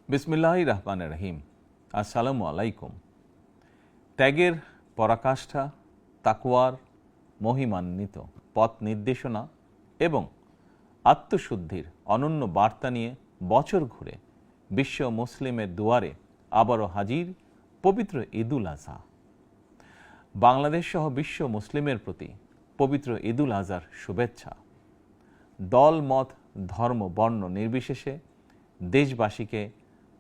বিসমিল্লাহির রহমানির রহিম। আসসালামু আলাইকুম। ত্যাগের পরাকাষ্ঠা, তাকওয়ার মহিমান্বিত পথ নির্দেশনা এবং আত্মশুদ্ধির অনন্য বার্তা নিয়ে বছর ঘুরে বিশ্ব মুসলিমের দুয়ারে আবারও হাজির পবিত্র ঈদুল আজহা। বাংলাদেশ সহ বিশ্ব মুসলিমের প্রতি পবিত্র ঈদুল আজহার শুভেচ্ছা। দল, মত, ধর্ম, বর্ণ নির্বিশেষে দেশবাসীকে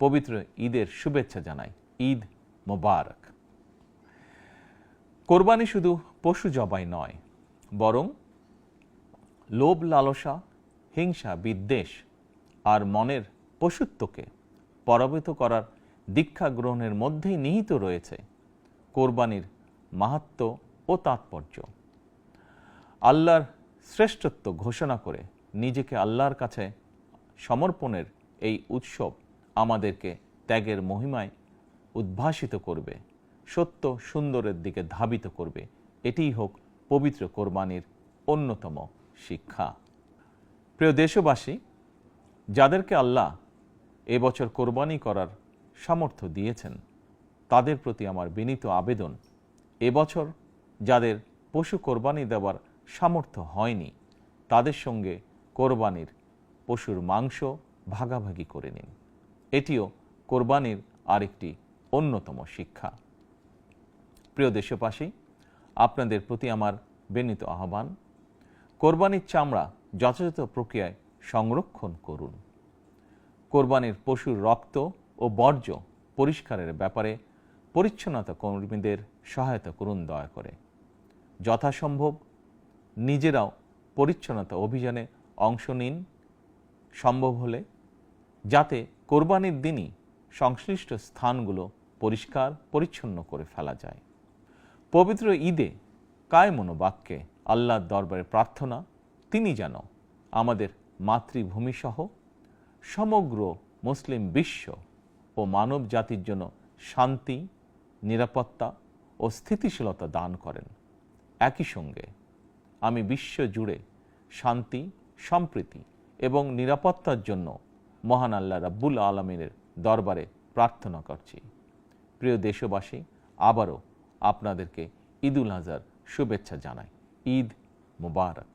পবিত্র ঈদের শুভেচ্ছা জানাই। ঈদ মোবারক। কোরবানি শুধু পশু জবাই নয়, বরং লোভ, লালসা, হিংসা, বিদ্বেষ আর মনের পশুত্বকে পরাভূত করার দীক্ষা গ্রহণের মধ্যেই নিহিত রয়েছে কোরবানির মাহাত্ম্য ও তাৎপর্য। আল্লাহর শ্রেষ্ঠত্ব ঘোষণা করে নিজেকে আল্লাহর কাছে সমর্পণের এই উৎসব আমাদেরকে ত্যাগের মহিমায় উদ্ভাসিত করবে, সত্য সুন্দরের দিকে ধাবিত করবে। এটিই হোক পবিত্র কোরবানির অন্যতম শিক্ষা। প্রিয় দেশবাসী, যাদেরকে আল্লাহ এবছর কোরবানি করার সামর্থ্য দিয়েছেন, তাদের প্রতি আমার বিনীত আবেদন, এবছর যাদের পশু কোরবানি দেওয়ার সামর্থ্য হয়নি, তাদের সঙ্গে কোরবানির পশুর মাংস ভাগাভাগি করে নিন। এটিও কোরবানির আরেকটি অন্যতম শিক্ষা। প্রিয় দেশবাসী, আপনাদের প্রতি আমার বিনীত আহ্বান, কোরবানির চামড়া যথাযথ প্রক্রিয়ায় সংরক্ষণ করুন। কোরবানির পশুর রক্ত ও বর্জ্য পরিষ্কারের ব্যাপারে পরিচ্ছন্নতা কর্মীদের সহায়তা করুন দয়া করে। যথাসম্ভব নিজেরাও পরিচ্ছন্নতা অভিযানে অংশ নিন সম্ভব হলে, যাতে কোরবানির দিনই সংশ্লিষ্ট স্থানগুলো পরিষ্কার পরিচ্ছন্ন করে ফেলা যায়। পবিত্র ঈদে কায় মনোবাক্যে আল্লাহর দরবারে প্রার্থনা, তিনি যেন আমাদের মাতৃভূমিসহ সমগ্র মুসলিম বিশ্ব ও মানব জাতির জন্য শান্তি, নিরাপত্তা ও স্থিতিশীলতা দান করেন। একই সঙ্গে আমি বিশ্ব জুড়ে শান্তি, সম্প্রীতি এবং নিরাপত্তার জন্য মহান আল্লাহ রাব্বুল আলামিনের দরবারে প্রার্থনা করছি। প্রিয় দেশবাসী, আবারও আপনাদেরকে ঈদুল আজহার শুভেচ্ছা জানাই। ঈদ মোবারক।